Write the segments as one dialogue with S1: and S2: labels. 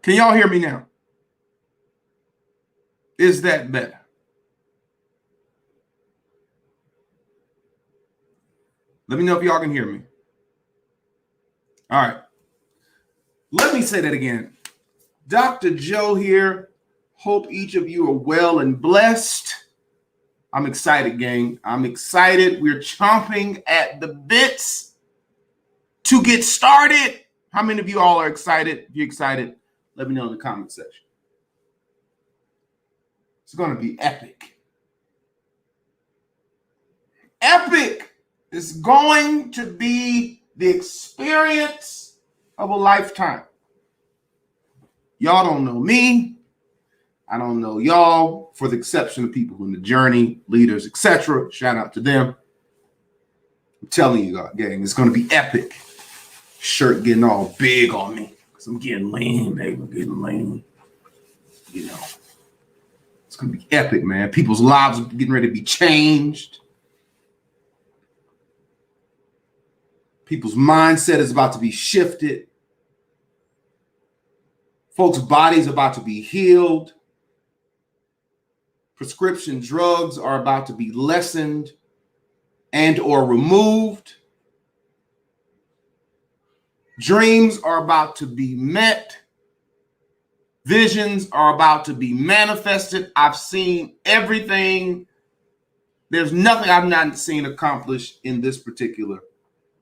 S1: Can y'all hear me now? Is that better? Let me know if y'all can hear me. All right. Let me say that again. Dr. Joe here. Hope each of you are well and blessed. I'm excited, gang. I'm excited. We're chomping at the bits to get started. How many of you all are excited? If you're excited, let me know in the comment section. It's going to be epic. Epic is going to be the experience of a lifetime. Y'all don't know me. I don't know y'all, for the exception of people in the journey, leaders, etc. Shout out to them. I'm telling you, gang, it's going to be epic. Shirt getting all big on me because I'm getting lean, baby. I'm getting lean. You know, it's going to be epic, man. People's lives are getting ready to be changed. People's mindset is about to be shifted. Folks' bodies are about to be healed. Prescription drugs are about to be lessened and or removed. Dreams are about to be met. Visions are about to be manifested. I've seen everything. There's nothing I've not seen accomplished in this particular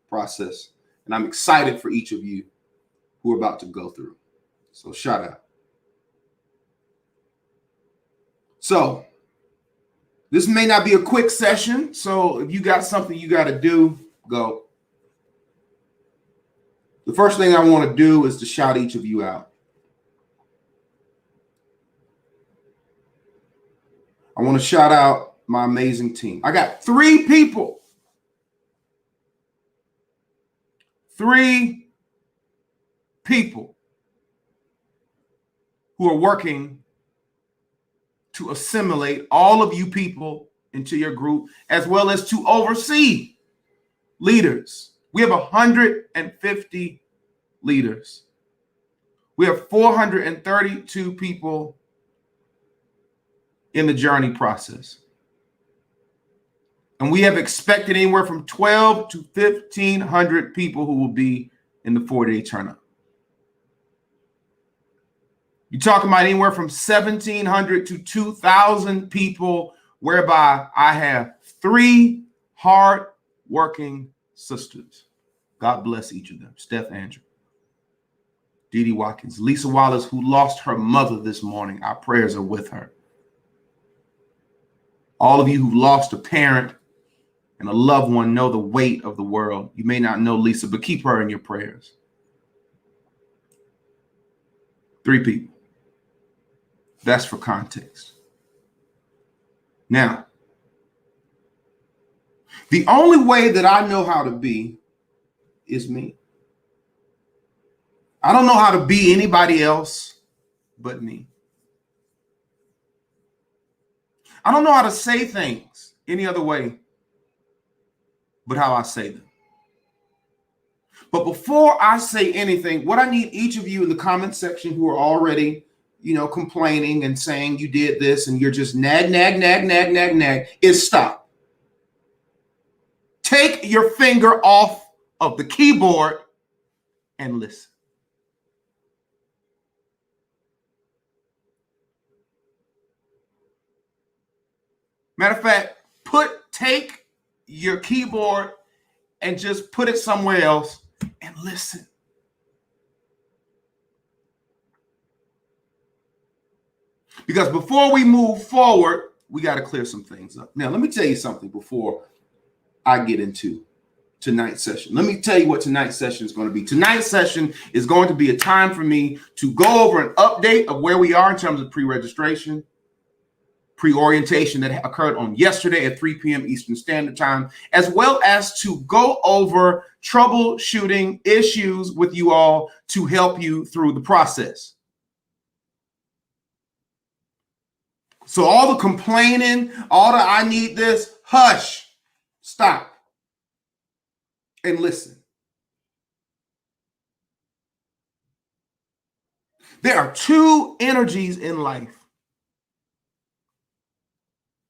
S1: process. And I'm excited for each of you who are about to go through. So shout out. So this may not be a quick session. So if you got something you got to do, go. The first thing I want to do is to shout each of you out. I want to shout out my amazing team. I got 3 people. 3 people who are working to assimilate all of you people into your group, as well as to oversee leaders. We have 150 leaders. We have 432 people in the journey process. And we have expected anywhere from 12 to 1,500 people who will be in the 4-day turnup. You're talking about anywhere from 1,700 to 2,000 people, whereby I have 3 hard-working sisters. God bless each of them. Steph Andrew, Dee Dee Watkins, Lisa Wallace, who lost her mother this morning. Our prayers are with her. All of you who lost a parent and a loved one know the weight of the world. You may not know Lisa, but keep her in your prayers. 3 people. That's for context. Now, the only way that I know how to be is me. I don't know how to be anybody else but me. I don't know how to say things any other way but how I say them. But before I say anything, what I need each of you in the comment section who are already, complaining and saying you did this and you're just nag, is stop. Take your finger off of the keyboard and listen. Matter of fact, take your keyboard and just put it somewhere else and listen. Because before we move forward, we got to clear some things up. Now, let me tell you something before I get into tonight's session. Let me tell you what tonight's session is going to be. Tonight's session is going to be a time for me to go over an update of where we are in terms of pre-registration, pre-orientation that occurred on yesterday at 3 p.m. Eastern Standard Time, as well as to go over troubleshooting issues with you all to help you through the process. So all the complaining, all the I need this, hush, stop, and listen. There are two energies in life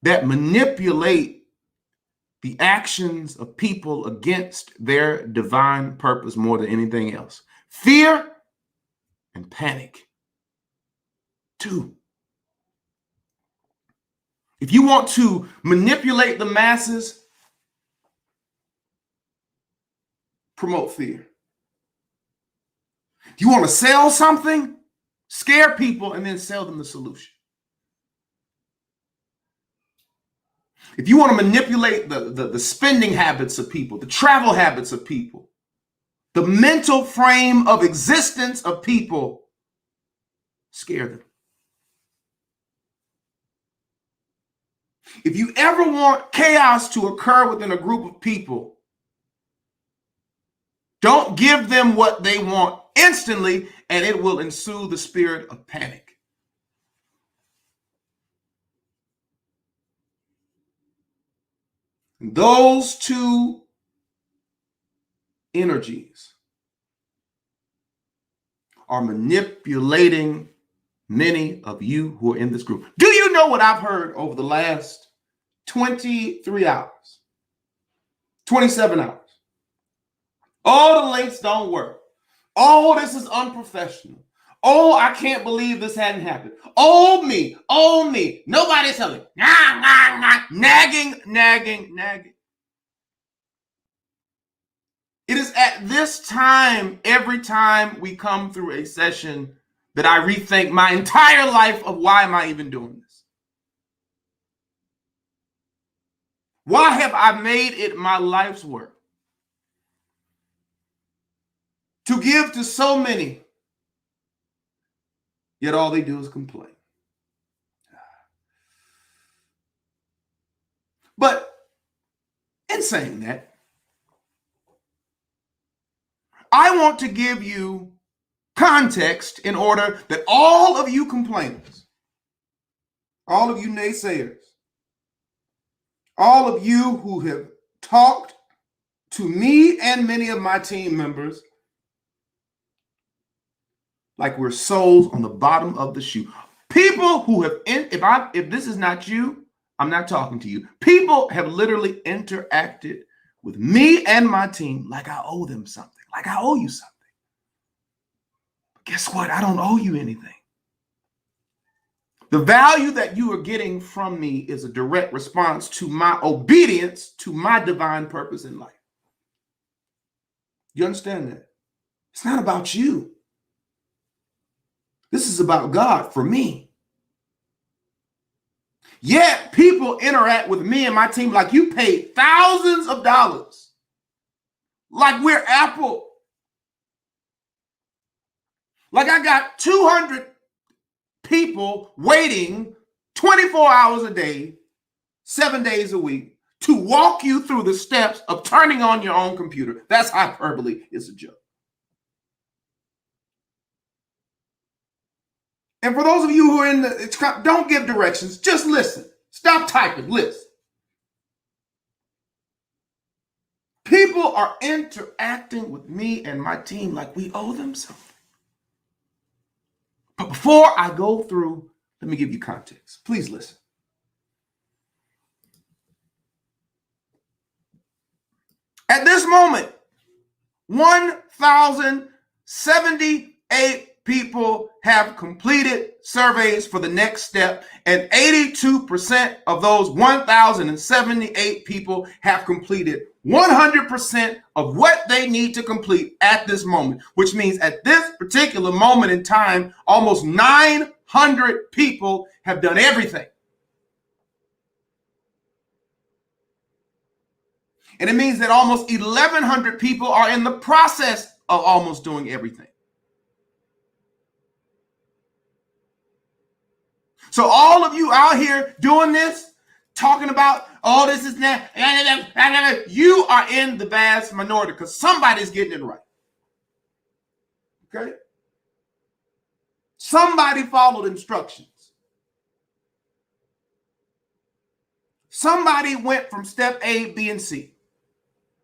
S1: that manipulate the actions of people against their divine purpose more than anything else. Fear and panic. Two. If you want to manipulate the masses, promote fear. If you want to sell something, scare people and then sell them the solution. If you want to manipulate the spending habits of people, the travel habits of people, the mental frame of existence of people, scare them. If you ever want chaos to occur within a group of people, don't give them what they want instantly, and it will ensue the spirit of panic. Those two energies are manipulating many of you who are in this group. Do you know what I've heard over the last 23 hours, 27 hours? Oh, the links don't work. Oh, this is unprofessional. Oh, I can't believe this hadn't happened. Oh, me. Oh, me. Nobody's helping. Nagging. It is at this time, every time we come through a session, that I rethink my entire life of why am I even doing this? Why have I made it my life's work to give to so many, yet all they do is complain? But in saying that, I want to give you context in order that all of you complainers, all of you naysayers, all of you who have talked to me and many of my team members like we're souls on the bottom of the shoe. People who have, if this is not you, I'm not talking to you. People have literally interacted with me and my team like I owe them something, like I owe you something. But guess what? I don't owe you anything. The value that you are getting from me is a direct response to my obedience to my divine purpose in life. You understand that? It's not about you. This is about God for me. Yet people interact with me and my team like you paid thousands of dollars, like we're Apple. Like I got 200 people waiting 24 hours a day, 7 days a week to walk you through the steps of turning on your own computer. That's hyperbole. It's a joke. And for those of you who are in the, don't give directions, just listen. Stop typing, listen. People are interacting with me and my team like we owe them something. But before I go through, let me give you context. Please listen. At this moment, 1,078 people have completed surveys for the next step, and 82% of those 1,078 people have completed 100% of what they need to complete at this moment, which means at this particular moment in time, almost 900 people have done everything. And it means that almost 1,100 people are in the process of almost doing everything. So all of you out here doing this, talking about all this is that, you are in the vast minority because somebody's getting it right. Okay? Somebody followed instructions. Somebody went from step A, B, and C.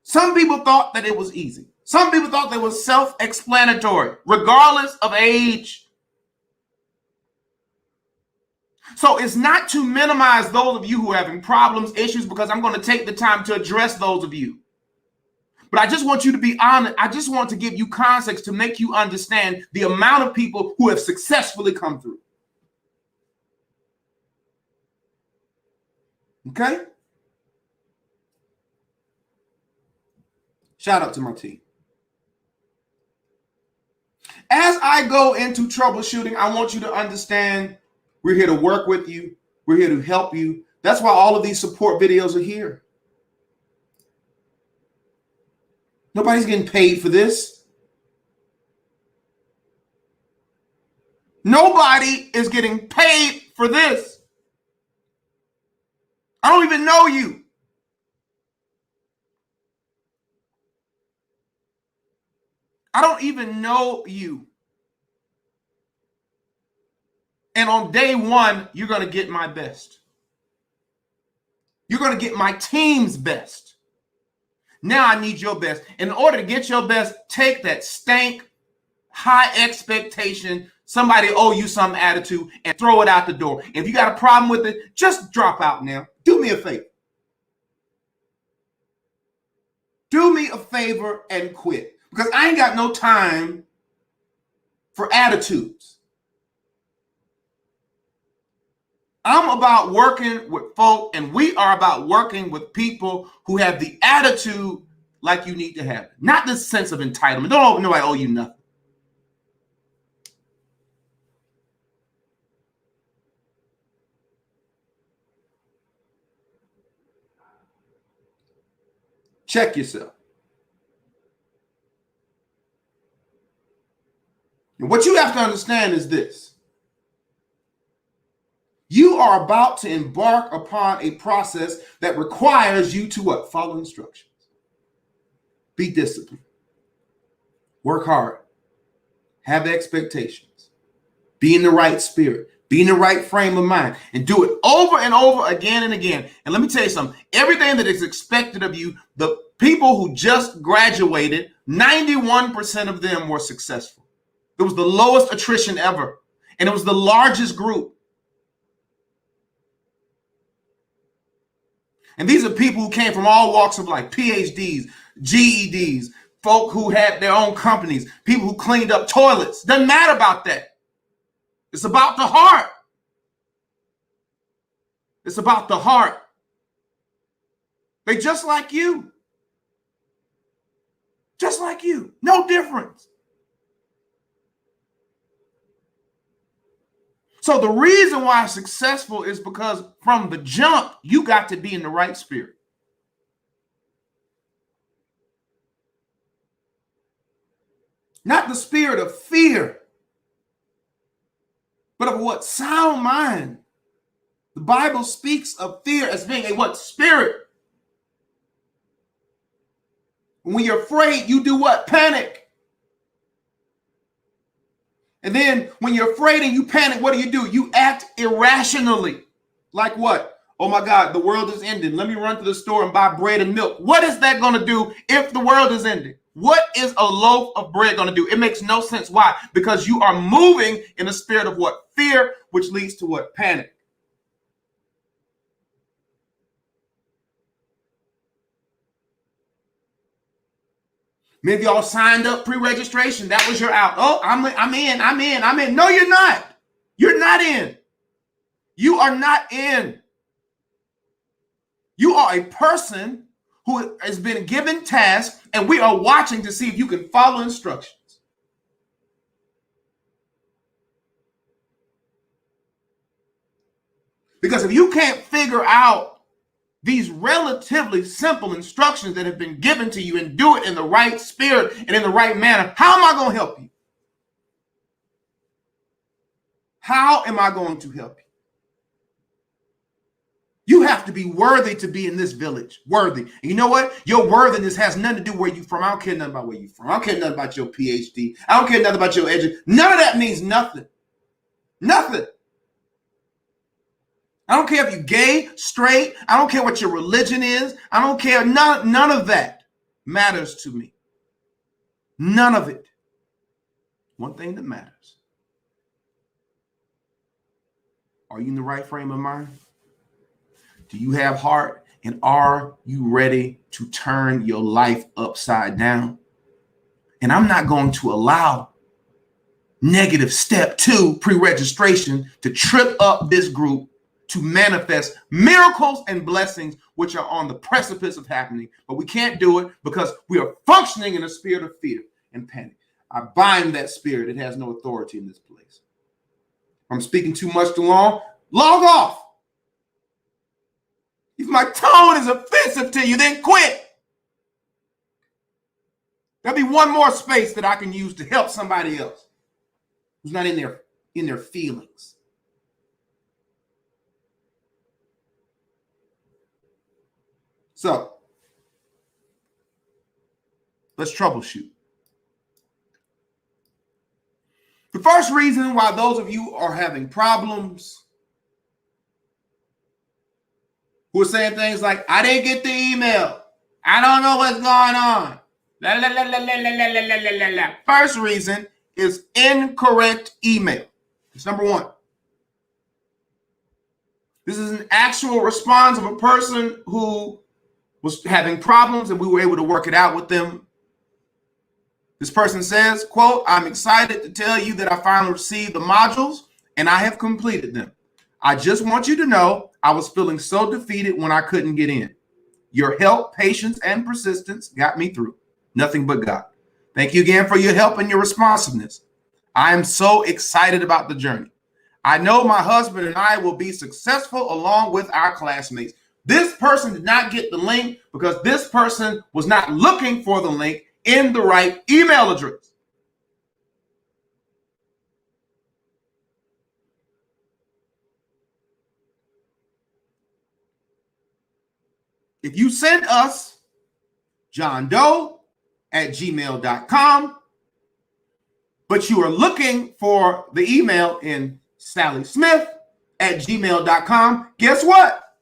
S1: Some people thought that it was easy. Some people thought that it was self-explanatory, regardless of age. So it's not to minimize those of you who are having problems, issues, because I'm going to take the time to address those of you. But I just want you to be honest. I just want to give you context to make you understand the amount of people who have successfully come through. Okay? Shout out to my team. As I go into troubleshooting, I want you to understand we're here to work with you. We're here to help you. That's why all of these support videos are here. Nobody's getting paid for this. Nobody is getting paid for this. I don't even know you. I don't even know you. And on day one, you're going to get my best. You're going to get my team's best. Now I need your best. In order to get your best, take that stank, high expectation, somebody owe you some attitude, and throw it out the door. If you got a problem with it, just drop out now. Do me a favor. Do me a favor and quit. Because I ain't got no time for attitudes. I'm about working with folk, and we are about working with people who have the attitude like you need to have it. Not this sense of entitlement. Don't nobody owe you nothing. Check yourself. And what you have to understand is this. You are about to embark upon a process that requires you to what? Follow instructions. Be disciplined. Work hard. Have expectations. Be in the right spirit. Be in the right frame of mind. And do it over and over again and again. And let me tell you something. Everything that is expected of you, the people who just graduated, 91% of them were successful. It was the lowest attrition ever. And it was the largest group. And these are people who came from all walks of life, PhDs, GEDs, folk who had their own companies, people who cleaned up toilets. Doesn't matter about that. It's about the heart. It's about the heart. They just like you. Just like you. No difference. So the reason why it's successful is because from the jump, you got to be in the right spirit. Not the spirit of fear, but of what? Sound mind. The Bible speaks of fear as being a what? Spirit. When you're afraid, you do what? Panic. And then when you're afraid and you panic, what do? You act irrationally. Like what? Oh my God, the world is ending. Let me run to the store and buy bread and milk. What is that going to do if the world is ending? What is a loaf of bread going to do? It makes no sense. Why? Because you are moving in a spirit of what? Fear, which leads to what? Panic. Many of y'all signed up pre-registration. That was your out. Oh, I'm in. No, you're not. You're not in. You are not in. You are a person who has been given tasks, and we are watching to see if you can follow instructions. Because if you can't figure out these relatively simple instructions that have been given to you and do it in the right spirit and in the right manner, how am I going to help you? How am I going to help you? You have to be worthy to be in this village. Worthy. And you know what? Your worthiness has nothing to do where you're from. I don't care nothing about where you're from. I don't care nothing about your PhD. I don't care nothing about your education. None of that means nothing. Nothing. I don't care if you're gay, straight. I don't care what your religion is. I don't care. None of that matters to me. None of it. One thing that matters. Are you in the right frame of mind? Do you have heart? And are you ready to turn your life upside down? And I'm not going to allow negative step 2 pre-registration to trip up this group to manifest miracles and blessings which are on the precipice of happening. But we can't do it because we are functioning in a spirit of fear and panic. I bind that spirit. It has no authority in this place. If I'm speaking too much too long, log off. If my tone is offensive to you, then quit. There'll be one more space that I can use to help somebody else who's not in their feelings. So let's troubleshoot. The first reason why those of you are having problems, who are saying things like, I didn't get the email, I don't know what's going on. La, la, la, la, la, la, la, la, la, la. First reason is incorrect email. It's number 1. This is an actual response of a person who was having problems and we were able to work it out with them. This person says, quote, I'm excited to tell you that I finally received the modules and I have completed them. I just want you to know I was feeling so defeated when I couldn't get in. Your help, patience, and persistence got me through. Nothing but God. Thank you again for your help and your responsiveness. I am so excited about the journey. I know my husband and I will be successful along with our classmates. This person did not get the link because this person was not looking for the link in the right email address. If you send us johndoe@gmail.com, but you are looking for the email in sallysmith@gmail.com, guess what?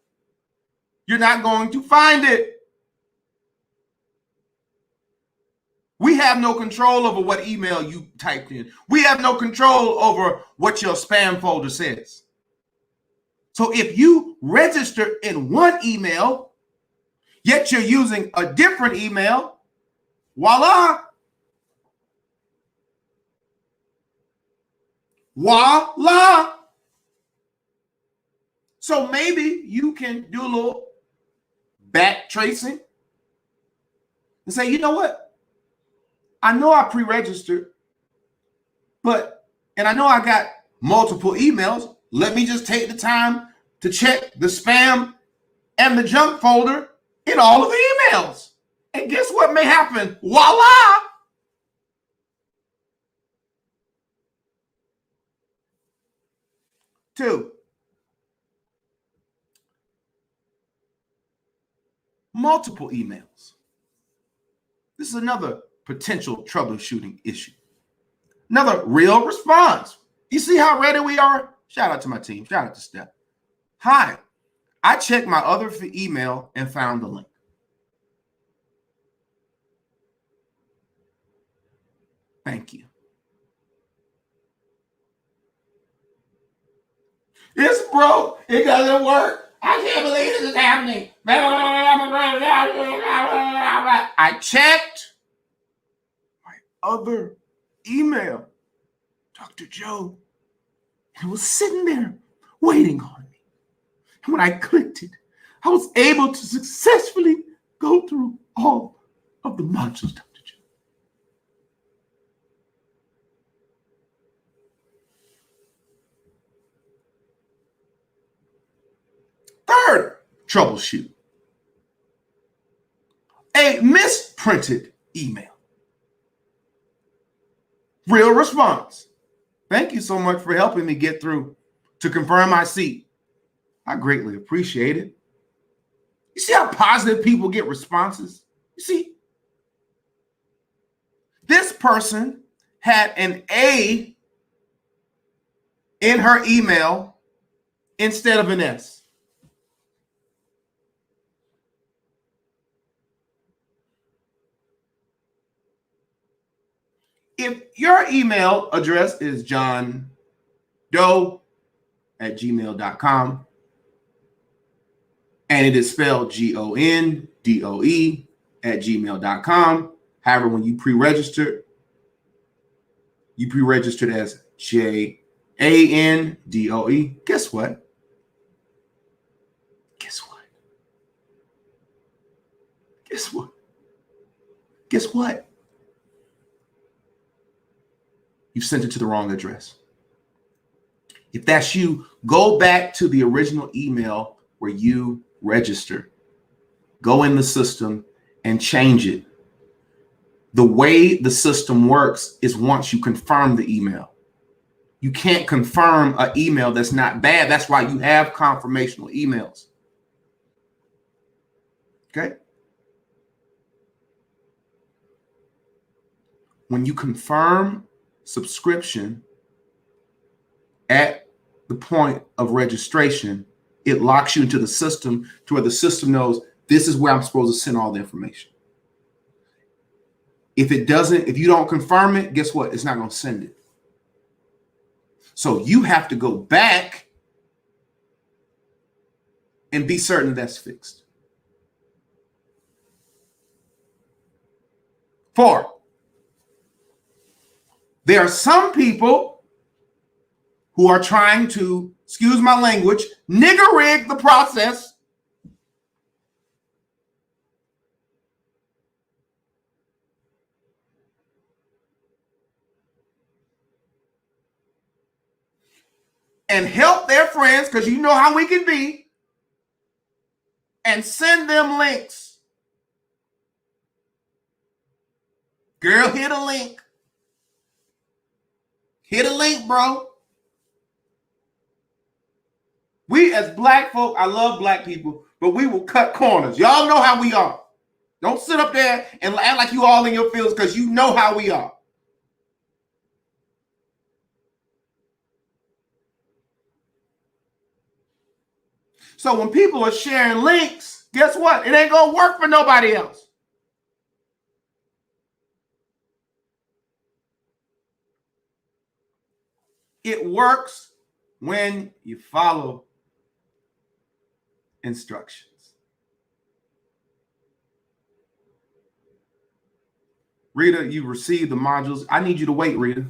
S1: You're not going to find it. We have no control over what email you typed in. We have no control over what your spam folder says. So if you register in one email, yet you're using a different email, voila. Voila. So maybe you can do a little back tracing and say, you know what? I know I pre-registered, and I know I got multiple emails. Let me just take the time to check the spam and the junk folder in all of the emails. And guess what may happen? Voila! Two, multiple emails. This is another potential troubleshooting issue. Another real response. You see how ready we are? Shout out to my team. Shout out to Steph. Hi, I checked my other email and found the link. Thank you. It's broke. It doesn't work. I can't believe this is happening. I checked my other email, Dr. Joe, and it was sitting there waiting on me. And when I clicked it, I was able to successfully go through all of the modules, Dr. Joe. Third troubleshoot, a misprinted email. Real response. Thank you so much for helping me get through to confirm my seat. I greatly appreciate it. You see how positive people get responses? You see, this person had an A in her email instead of an S. If your email address is johndoe gondoe@gmail.com. And it is spelled GONDOE@gmail.com. However, when you pre-registered as JANDOE. Guess what? Guess what? Guess what? Guess what? You sent it to the wrong address. If that's you, go back to the original email where you registered. Go in the system and change it. The way the system works is once you confirm the email. You can't confirm an email that's not bad. That's why you have confirmational emails. Okay? When you confirm subscription at the point of registration, it locks you into the system to where the system knows this is where I'm supposed to send all the information. If you don't confirm it, guess what? It's not going to send it. So you have to go back and be certain that's fixed. 4, there are some people who are trying to, excuse my language, nigger rig the process and help their friends, because you know how we can be, and send them links. Girl, hit a link. Hit a link, bro. We as black folk, I love black people, but we will cut corners. Y'all know how we are. Don't sit up there and act like you all in your feelings, because you know how we are. So when people are sharing links, guess what? It ain't going to work for nobody else. It works when you follow instructions. Rita, you received the modules. I need you to wait, Rita.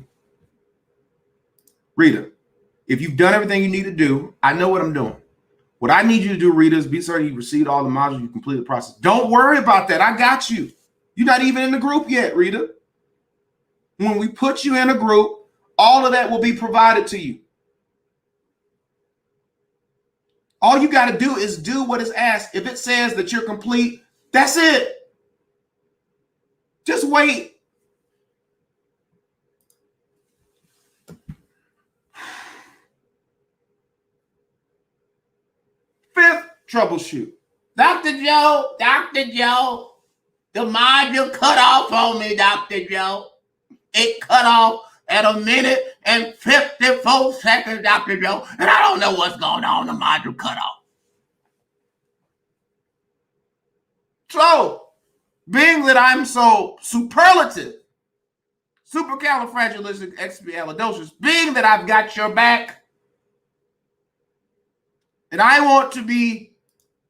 S1: Rita, if you've done everything you need to do, I know what I'm doing. What I need you to do, Rita, is be certain you received all the modules, you completed the process. Don't worry about that. I got you. You're not even in the group yet, Rita. When we put you in a group, all of that will be provided to you. All you got to do is do what is asked. If it says that you're complete, that's it. Just wait. Fifth troubleshoot. Dr. Joe, the module cut off on me, Dr. Joe. It cut off at 1 minute and 54 seconds, Dr. Joe, and I don't know what's going on. The module cut off. So, being that I'm so superlative, supercalifragilisticexpialidocious, being that I've got your back, and I want to be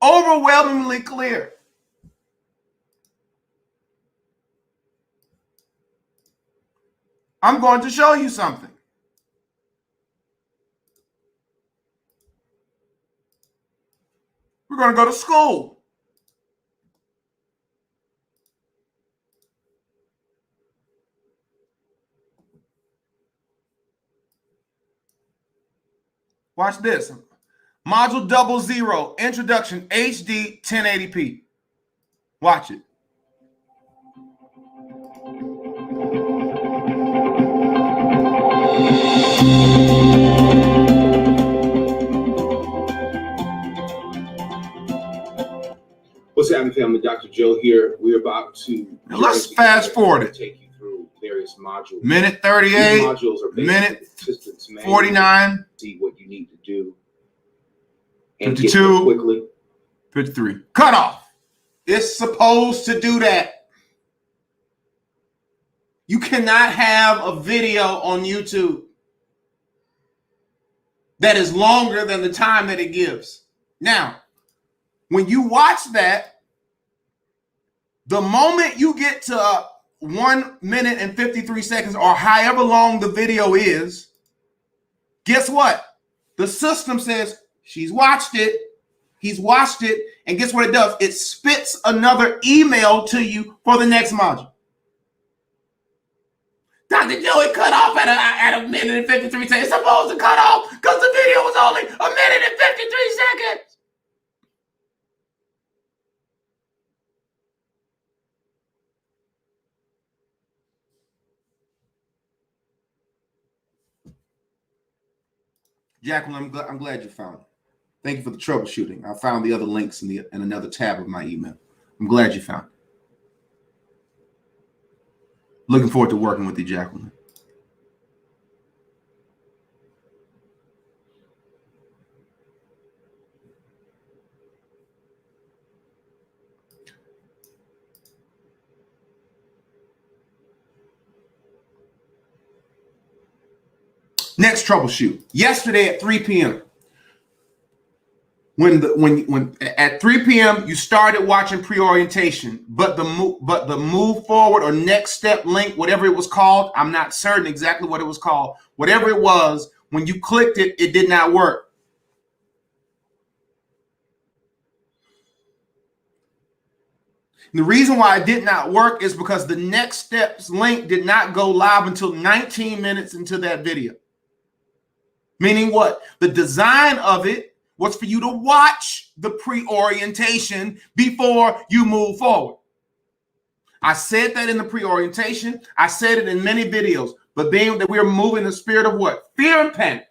S1: overwhelmingly clear. I'm going to show you something. We're going to go to school. Watch this. Module 00, Introduction, HD 1080p. Watch it.
S2: What's happening, family? Dr. Joe here. We're about to
S1: let's fast forward it.
S2: Take you through various modules.
S1: Minute 38.
S2: These modules are
S1: minute
S2: assistance
S1: 49.
S2: See what you need to do.
S1: And 52.
S2: Quickly.
S1: 53. Cutoff. It's supposed to do that. You cannot have a video on YouTube. that is longer than the time that it gives. Now, when you watch that, the moment you get to 1 minute and 53 seconds or however long the video is, guess what? The system says she's watched it, he's watched it, and guess what it does? It spits another email to you for the next module. Dr. Joey cut off at a minute and 53 seconds. It's supposed to cut off because the video was only a minute and 53 seconds. Jacqueline, I'm glad you found it. Thank you for the troubleshooting. I found the other links in another tab of my email. I'm glad you found it. Looking forward to working with you, Jacqueline. Next troubleshoot. Yesterday at 3 p.m. When at 3 p.m. you started watching pre-orientation, but the move forward or next step link, whatever it was called, I'm not certain exactly what it was called. Whatever it was, when you clicked it, it did not work. And the reason why it did not work is because the next steps link did not go live until 19 minutes into that video. Meaning what? The design of it was for you to watch the pre-orientation before you move forward. I said that in the pre-orientation. I said it in many videos. But being that we are moving in the spirit of what? Fear and panic.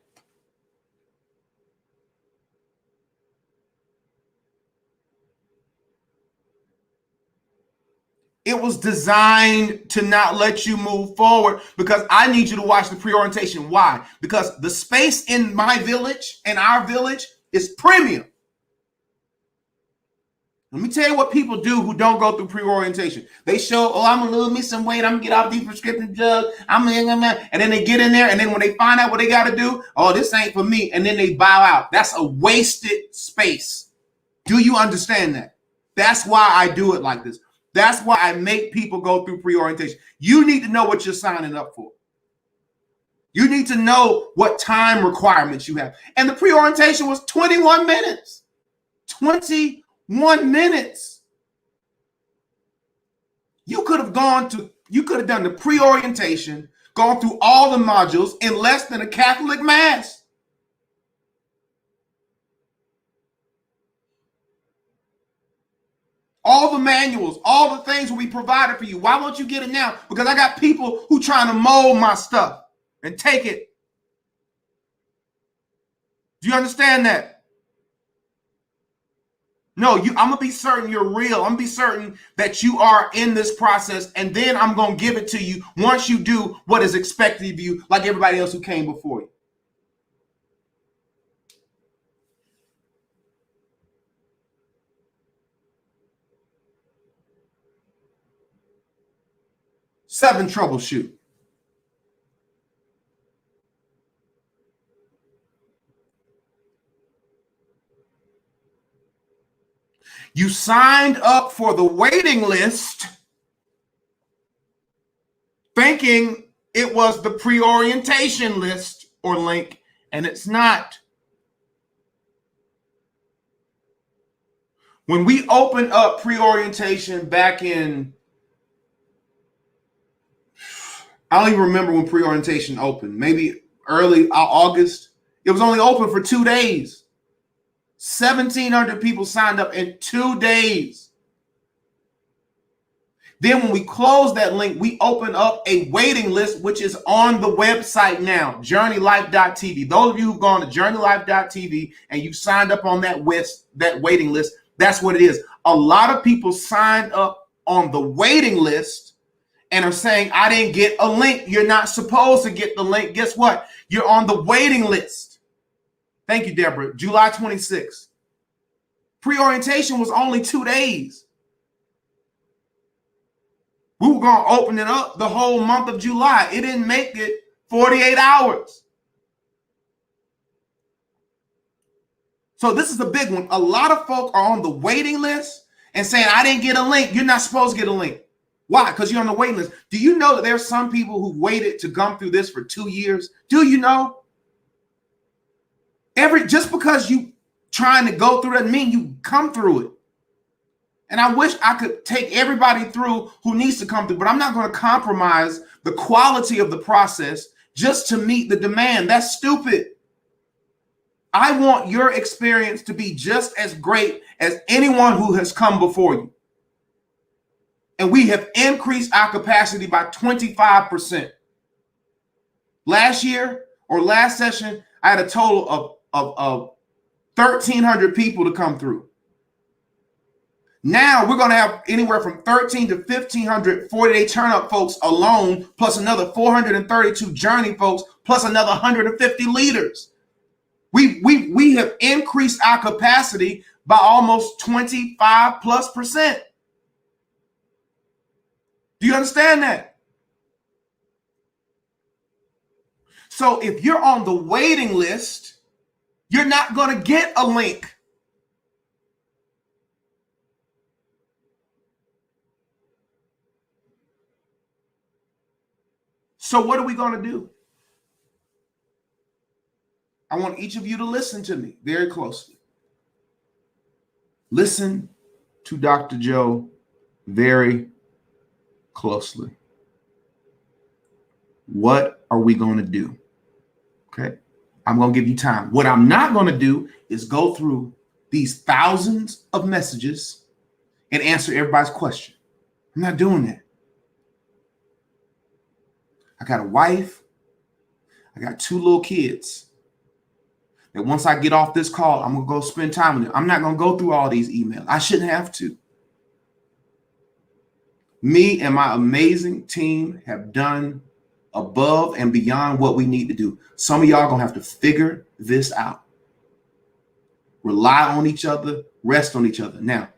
S1: It was designed to not let you move forward because I need you to watch the pre-orientation. Why? Because the space in my village and our village is premium. Let me tell you what people do who don't go through pre-orientation. They show, oh, I'm gonna lose me some weight. I'm gonna get off these prescription drugs. And then they get in there, and then when they find out what they got to do, oh, this ain't for me, and then they bow out. That's a wasted space. Do you understand that? That's why I do it like this. That's why I make people go through pre-orientation. You need to know what you're signing up for. You need to know what time requirements you have. And the pre-orientation was 21 minutes. 21 minutes. You could have done the pre-orientation, gone through all the modules in less than a Catholic Mass. All the manuals, all the things will be provided for you. Why won't you get it now? Because I got people who trying to mold my stuff and take it. Do you understand that? No, I'm going to be certain you're real. I'm going to be certain that you are in this process, and then I'm going to give it to you once you do what is expected of you, like everybody else who came before you. Seven, troubleshoot. You signed up for the waiting list thinking it was the pre-orientation list or link, and it's not. When we opened up pre-orientation back in, I don't even remember when pre-orientation opened, maybe early August. It was only open for 2 days. 1,700 people signed up in 2 days. Then when we closed that link, we opened up a waiting list, which is on the website now, journeylife.tv. Those of you who've gone to journeylife.tv and you signed up on that waiting list, that's what it is. A lot of people signed up on the waiting list and are saying, I didn't get a link. You're not supposed to get the link. Guess what? You're on the waiting list. Thank you, Deborah. July 26th. Pre-orientation was only 2 days. We were going to open it up the whole month of July. It didn't make it 48 hours. So this is a big one. A lot of folk are on the waiting list and saying, I didn't get a link. You're not supposed to get a link. Why? Because you're on the waiting list. Do you know that there's some people who waited to come through this for 2 years? Do you know? Just because you trying to go through doesn't mean you come through it. And I wish I could take everybody through who needs to come through, but I'm not going to compromise the quality of the process just to meet the demand. That's stupid. I want your experience to be just as great as anyone who has come before you. And we have increased our capacity by 25%. Last year or last session, I had a total of 1,300 people to come through. Now we're going to have anywhere from 1,300 to 1,500 40-day turn-up folks alone, plus another 432 journey folks, plus another 150 leaders. We have increased our capacity by almost 25+%. Do you understand that? So if you're on the waiting list, you're not going to get a link. So what are we going to do? I want each of you to listen to me very closely. Listen to Dr. Joe very closely. What are we going to do? Okay. I'm going to give you time. What I'm not going to do is go through these thousands of messages and answer everybody's question. I'm not doing that. I got a wife. I got 2 little kids. And once I get off this call, I'm going to go spend time with them. I'm not going to go through all these emails. I shouldn't have to. Me and my amazing team have done above and beyond what we need to do. Some of y'all are going to have to figure this out. Rely on each other, rest on each other. Now,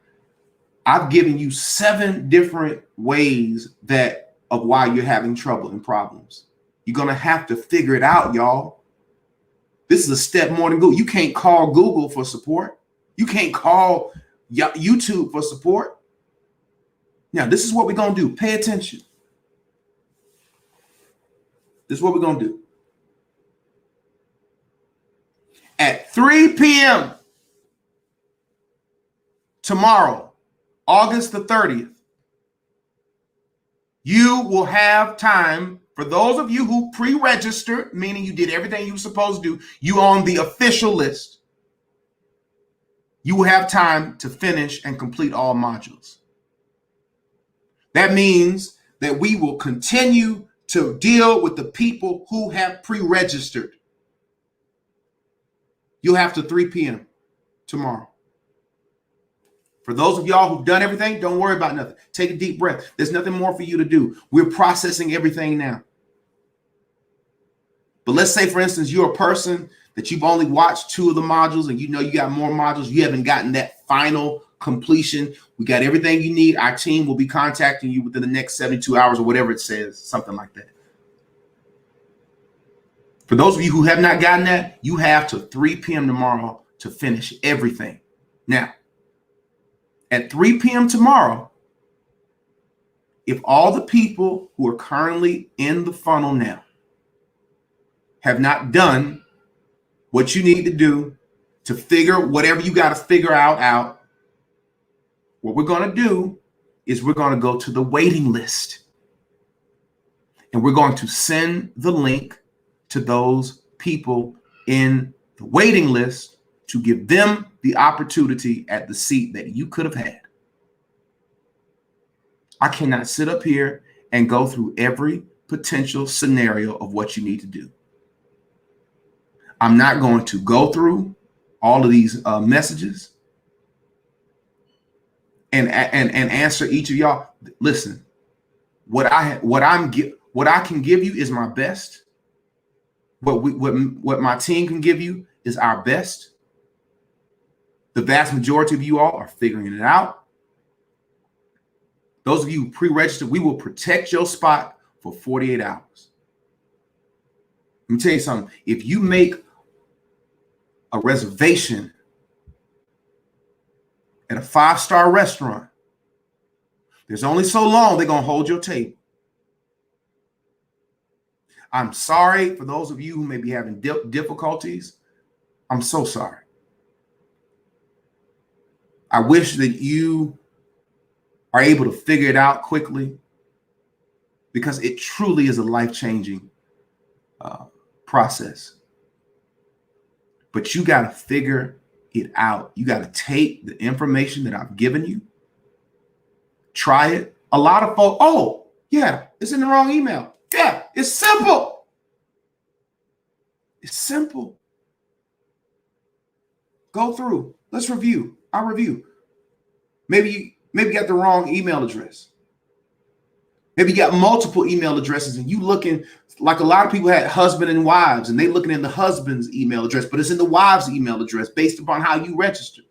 S1: I've given you 7 different ways of why you're having trouble and problems. You're going to have to figure it out, y'all. This is a step more than Google. You can't call Google for support. You can't call YouTube for support. Now, this is what we're going to do. Pay attention. This is what we're going to do. At 3 p.m. tomorrow, August the 30th, you will have time. For those of you who pre-registered, meaning you did everything you were supposed to do, you on the official list, you will have time to finish and complete all modules. That means that we will continue to deal with the people who have pre-registered. You'll have to 3 p.m. tomorrow. For those of y'all who've done everything, don't worry about nothing. Take a deep breath. There's nothing more for you to do. We're processing everything now. But let's say, for instance, you're a person that you've only watched 2 of the modules and you know you got more modules. You haven't gotten that final completion. We got everything you need. Our team will be contacting you within the next 72 hours or whatever it says, something like that. For those of you who have not gotten that, you have till 3 p.m. tomorrow to finish everything. Now, at 3 p.m. tomorrow, if all the people who are currently in the funnel now have not done what you need to do to figure whatever you got to figure out, what we're going to do is we're going to go to the waiting list. And we're going to send the link to those people in the waiting list to give them the opportunity at the seat that you could have had. I cannot sit up here and go through every potential scenario of what you need to do. I'm not going to go through all of these messages and answer each of y'all. Listen, what I can give you is my best. What my team can give you is our best. The vast majority of you all are figuring it out. Those of you who pre-registered, we will protect your spot for 48 hours. Let me tell you something. If you make a reservation at a 5-star restaurant. There's only so long they're going to hold your table. I'm sorry for those of you who may be having difficulties. I'm so sorry. I wish that you are able to figure it out quickly, because it truly is a life-changing process. But you got to figure it out. You got to take the information that I've given you, try it. A lot of folks, oh, yeah, it's in the wrong email. Yeah, it's simple. It's simple. Go through. Let's review. I'll review. Maybe you got the wrong email address. Maybe you got multiple email addresses and you looking like a lot of people had husband and wives, and they looking in the husband's email address, but it's in the wife's email address based upon how you registered.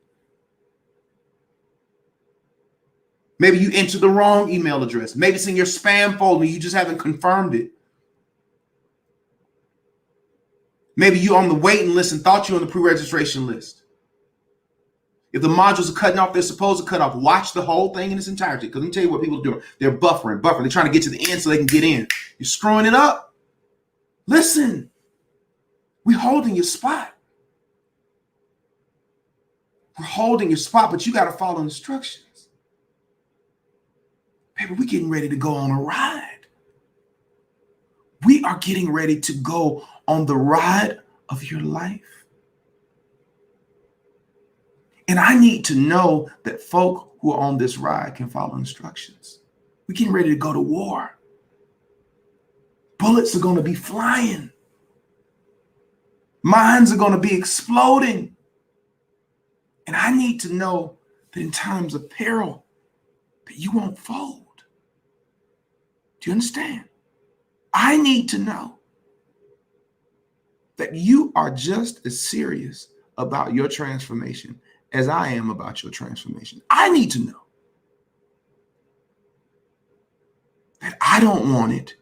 S1: Maybe you entered the wrong email address. Maybe it's in your spam folder. You just haven't confirmed it. Maybe you're on the waiting list and thought you were on the pre-registration list. If the modules are cutting off, they're supposed to cut off. Watch the whole thing in its entirety. Because let me tell you what people are doing. They're buffering. They're trying to get to the end so they can get in. You're screwing it up. Listen, we're holding your spot. We're holding your spot, but you got to follow instructions. Baby, we're getting ready to go on a ride. We are getting ready to go on the ride of your life. And I need to know that folk who are on this ride can follow instructions. We're getting ready to go to war. Bullets are going to be flying. Minds are going to be exploding. And I need to know that in times of peril, that you won't fold. Do you understand? I need to know that you are just as serious about your transformation as I am about your transformation. I need to know that I don't want it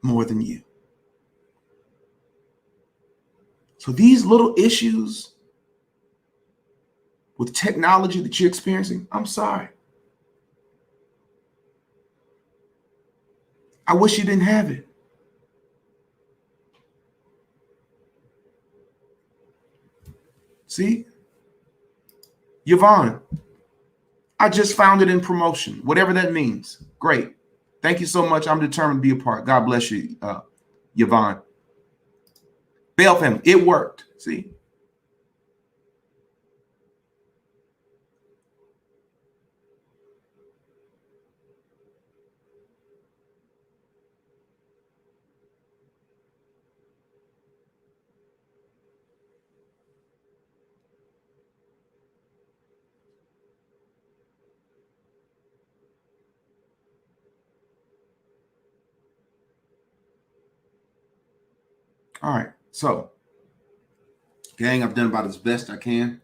S1: more than you. So these little issues with technology that you're experiencing, I'm sorry. I wish you didn't have it. See? Yvonne, I just found it in promotion, whatever that means. Great. Thank you so much. I'm determined to be a part. God bless you, Yvonne. Bell family, it worked. See? All right. So, gang, I've done about as best I can.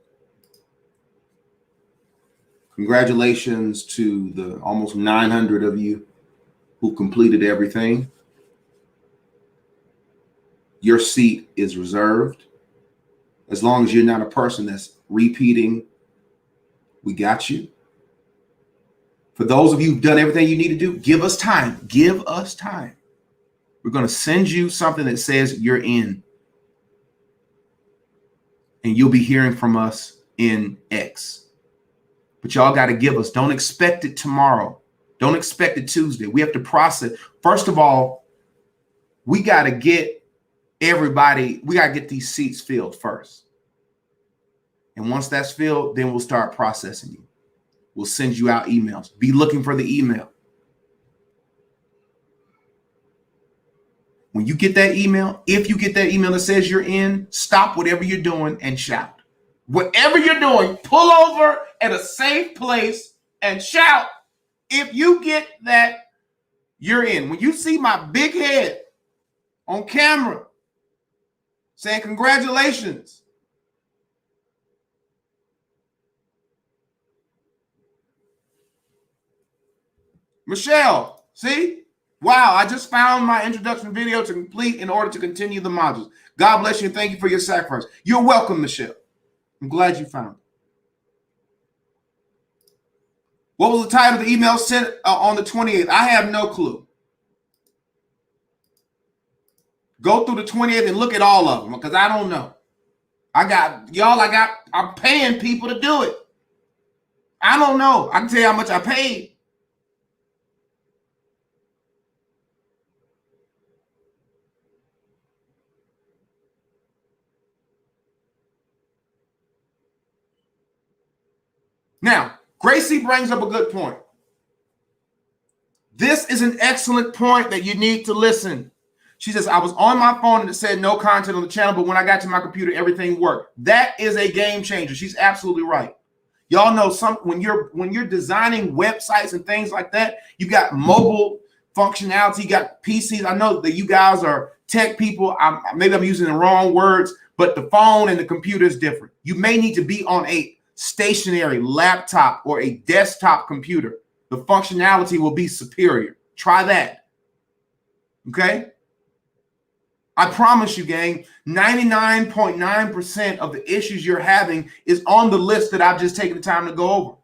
S1: Congratulations to the almost 900 of you who completed everything. Your seat is reserved. As long as you're not a person that's repeating, we got you. For those of you who've done everything you need to do, give us time. Give us time. We're going to send you something that says you're in. And you'll be hearing from us in X. But y'all got to give us. Don't expect it tomorrow. Don't expect it Tuesday. We have to process. First of all, we got to get everybody, we got to get these seats filled first. And once that's filled, then we'll start processing you. We'll send you out emails. Be looking for the email. When you get that email, if you get that email that says you're in, stop whatever you're doing and shout. Whatever you're doing, pull over at a safe place and shout. If you get that, you're in. When you see my big head on camera saying congratulations, Michelle, see? Wow, I just found my introduction video to complete in order to continue the modules. God bless you and thank you for your sacrifice. You're welcome, Michelle. I'm glad you found it. What was the title of the email sent on the 28th? I have no clue. Go through the 28th and look at all of them because I don't know. I'm paying people to do it. I don't know. I can tell you how much I paid. Now, Gracie brings up a good point. This is an excellent point that you need to listen. She says, I was on my phone and it said no content on the channel, but when I got to my computer, everything worked. That is a game changer. She's absolutely right. Y'all know when you're designing websites and things like that, you got mobile functionality, you got PCs. I know that you guys are tech people. Maybe I'm using the wrong words, but the phone and the computer is different. You may need to be on a stationary laptop or a desktop computer. The functionality will be superior. Try that. Okay? I promise you, gang, 99.9% of the issues you're having is on the list that I've just taken the time to go over.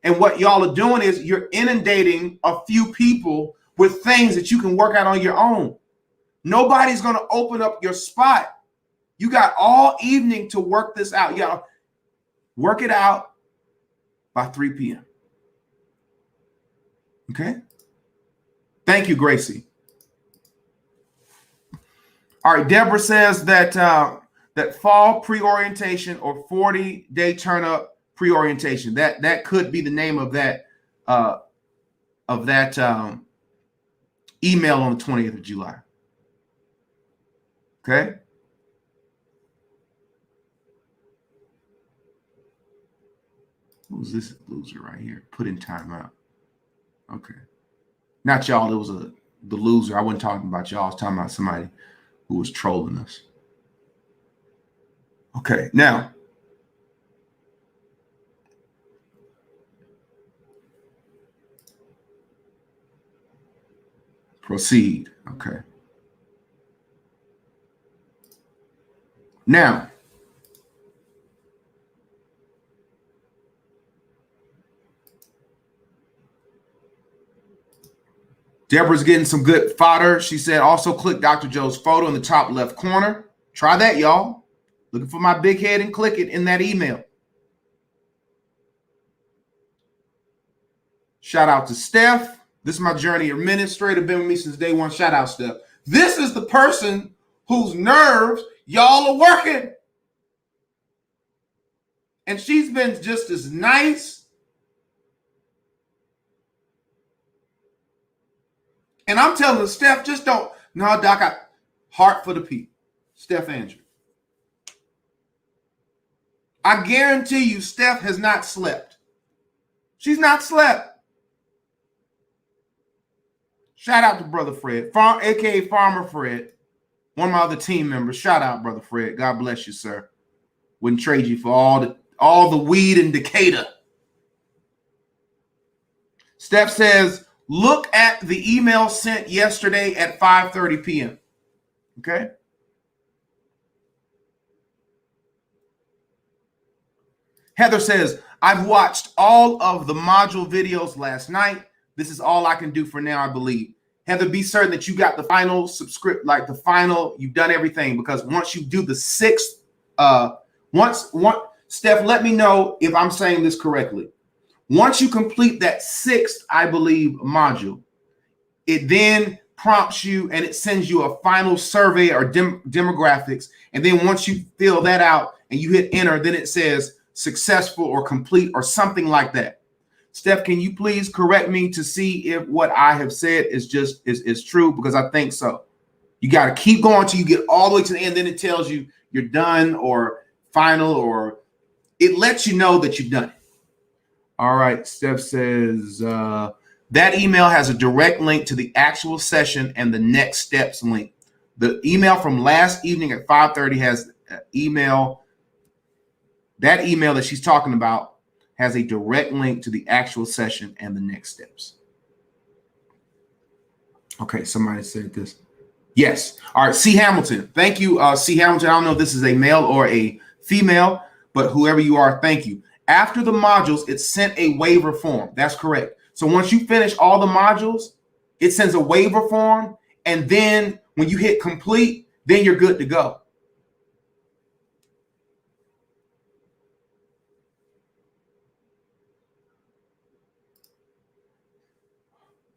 S1: And what y'all are doing is you're inundating a few people with things that you can work out on your own. Nobody's going to open up your spot. You got all evening to work this out. Y'all work it out by 3 p.m. Okay? Thank you, Gracie. All right, Deborah says that that fall pre-orientation or 40-day turn-up pre-orientation. That could be the name of that email on the 20th of July. Okay. Who's this loser right here? Put in timeout. Okay. Not y'all. It was the loser. I wasn't talking about y'all. I was talking about somebody who was trolling us. Okay, now proceed. Okay. Now, Deborah's getting some good fodder. She said, also click Dr. Joe's photo in the top left corner. Try that, y'all. Looking for my big head and click it in that email. Shout out to Steph. This is my journey administrator. Been with me since day one. Shout out, Steph. This is the person whose nerves y'all are working. And she's been just as nice. And I'm telling her, Steph, just don't. No, Doc, heart for the people. Steph Andrew. I guarantee you, Steph has not slept. She's not slept. Shout out to Brother Fred, aka Farmer Fred, one of my other team members. Shout out, Brother Fred. God bless you, sir. Wouldn't trade you for all the weed in Decatur. Steph says, look at the email sent yesterday at 5:30 p.m. Okay? Heather says, I've watched all of the module videos last night. This is all I can do for now, I believe. Heather, be certain that you got the final you've done everything, because once you do the sixth, Steph, let me know if I'm saying this correctly. Once you complete that sixth, I believe, module, it then prompts you and it sends you a final survey or demographics. And then once you fill that out and you hit enter, then it says successful or complete or something like that. Steph, can you please correct me to see if what I have said is true? Because I think so. You got to keep going till you get all the way to the end. Then it tells you you're done or final, or it lets you know that you've done it. All right. Steph says that email has a direct link to the actual session and the next steps link. The email from last evening at 5:30 has email. That email that she's talking about has a direct link to the actual session and the next steps. Okay, somebody said this. Yes. All right, C. Hamilton. Thank you, C. Hamilton. I don't know if this is a male or a female, but whoever you are, thank you. After the modules, it sent a waiver form. That's correct. So once you finish all the modules, it sends a waiver form. And then when you hit complete, then you're good to go.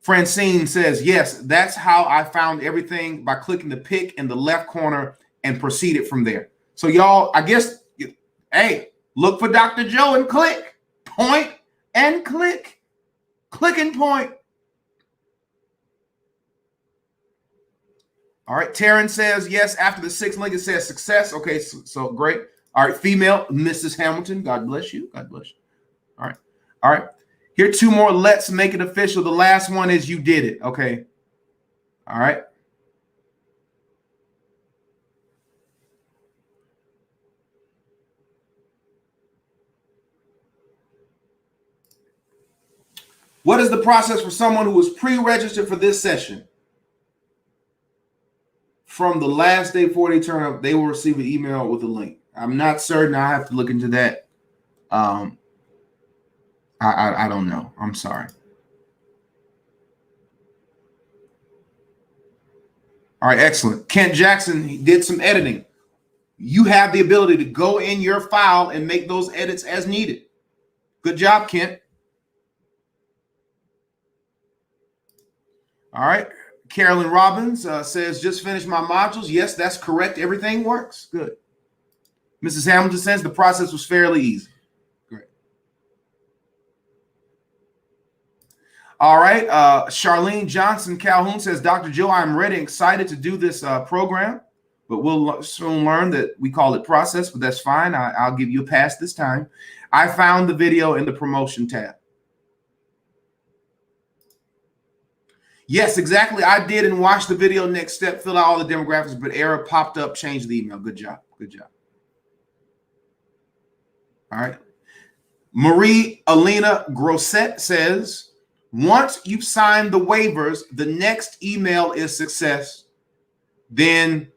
S1: Francine says, yes, that's how I found everything, by clicking the pick in the left corner and proceeded from there. So y'all, I guess, hey, look for Dr. Joe and click, point and click, click and point. All right, Taryn says, yes, after the 6th link, it says success. Okay, so great. All right, female, Mrs. Hamilton, God bless you. God bless you. All right. All right. Here are 2 more. Let's make it official. The last one is you did it. Okay. All right. What is the process for someone who was pre-registered for this session? From the last day before they turn up, they will receive an email with a link. I'm not certain. I have to look into that. I don't know. I'm sorry. All right, excellent. Kent Jackson, he did some editing. You have the ability to go in your file and make those edits as needed. Good job, Kent. All right. Carolyn Robbins says, just finished my modules. Yes, that's correct. Everything works. Good. Mrs. Hamilton says the process was fairly easy. Great. All right. Charlene Johnson Calhoun says, Dr. Joe, I'm ready and excited to do this program, but we'll soon learn that we call it process, but that's fine. I'll give you a pass this time. I found the video in the promotion tab. Yes, exactly. I did and watched the video. Next step, fill out all the demographics, but error popped up, changed the email. Good job. Good job. All right. Marie Alina Grosset says, once you've signed the waivers, the next email is success. Then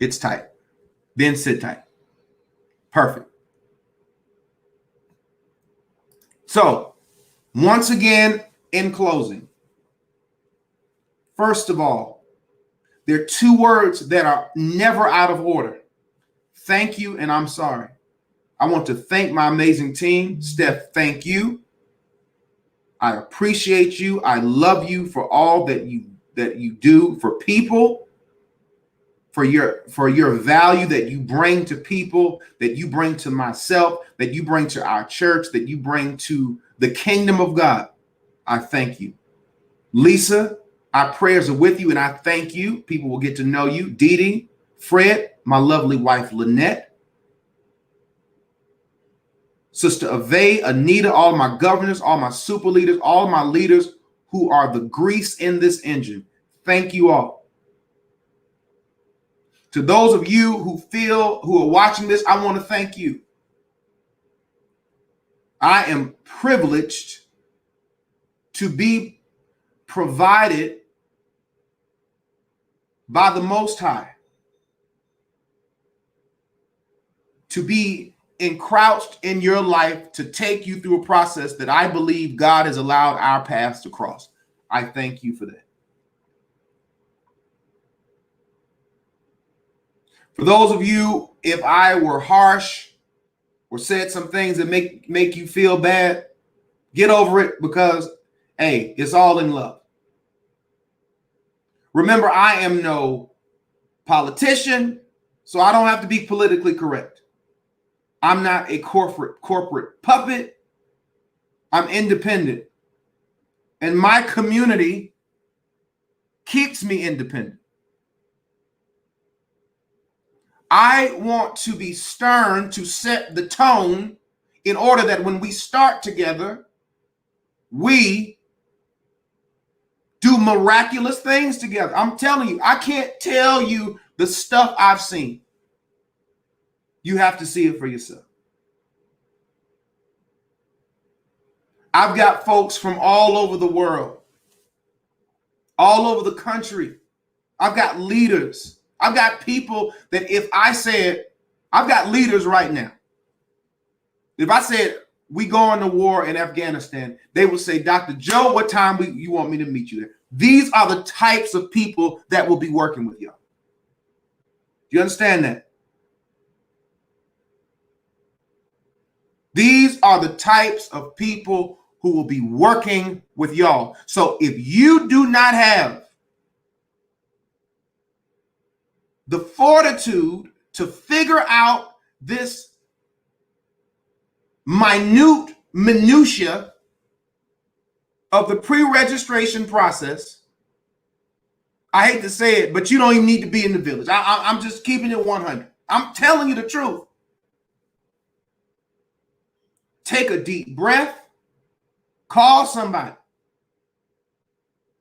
S1: it's tight. Then sit tight. Perfect. So once again, in closing, first of all, there are 2 words that are never out of order. Thank you and I'm sorry. I want to thank my amazing team. Steph, thank you. I appreciate you. I love you for all that you do for people, for your value that you bring to people, that you bring to myself, that you bring to our church, that you bring to the kingdom of God. I thank you. Lisa, our prayers are with you, and I thank you. People will get to know you. Dee Dee, Fred, my lovely wife, Lynette, Sister Ave, Anita, all my governors, all my super leaders, all my leaders who are the grease in this engine. Thank you all. To those of you who are watching this, I want to thank you. I am privileged to be provided by the Most High, to be encroached in your life, to take you through a process that I believe God has allowed our paths to cross. I thank you for that. For those of you, if I were harsh or said some things that make you feel bad, get over it, because, hey, it's all in love. Remember, I am no politician, so I don't have to be politically correct. I'm not a corporate puppet. I'm independent. And my community keeps me independent. I want to be stern to set the tone in order that when we start together, we do miraculous things together. I'm telling you, I can't tell you the stuff I've seen. You have to see it for yourself. I've got folks from all over the world, all over the country. I've got leaders. I've got people that if I said, I've got leaders right now If I said we going to war in Afghanistan, they would say, Dr. Joe, what time you want me to meet you there? These are the types of people that will be working with y'all. Do you understand that? These are the types of people who will be working with y'all. So if you do not have the fortitude to figure out this minutia of the pre-registration process, I hate to say it, but you don't even need to be in the village. I'm just keeping it 100. I'm telling you the truth. Take a deep breath. Call somebody.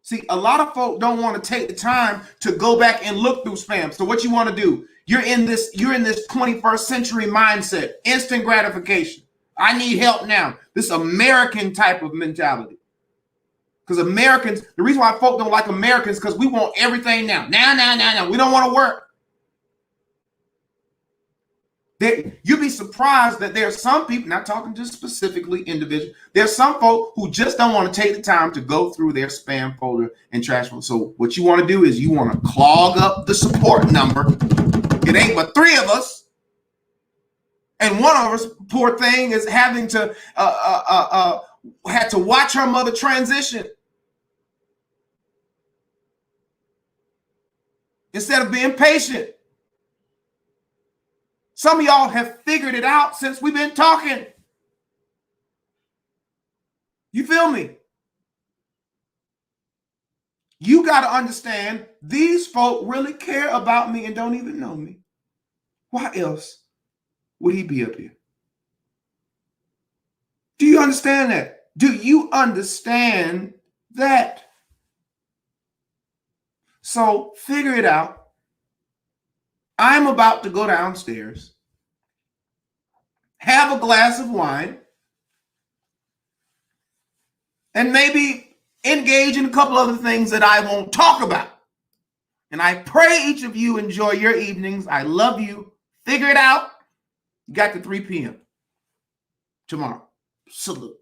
S1: See, a lot of folk don't want to take the time to go back and look through spam. So what you want to do, you're in this 21st century mindset, instant gratification. I need help now. This American type of mentality. Because Americans, the reason why folk don't like Americans is because we want everything now. Now. We don't want to work. You'd be surprised that there are some people, not talking just specifically individuals, there's some folk who just don't want to take the time to go through their spam folder and trash folder. So what you want to do is you want to clog up the support number. It ain't but 3 of us. And one of us, poor thing, is having to had to watch her mother transition. Instead of being patient. Some of y'all have figured it out since we've been talking. You feel me? You got to understand these folk really care about me and don't even know me. Why else would he be up here? Do you understand that? Do you understand that? So figure it out. I'm about to go downstairs, have a glass of wine, and maybe engage in a couple other things that I won't talk about. And I pray each of you enjoy your evenings. I love you. Figure it out. You got to 3 p.m. tomorrow. Salute.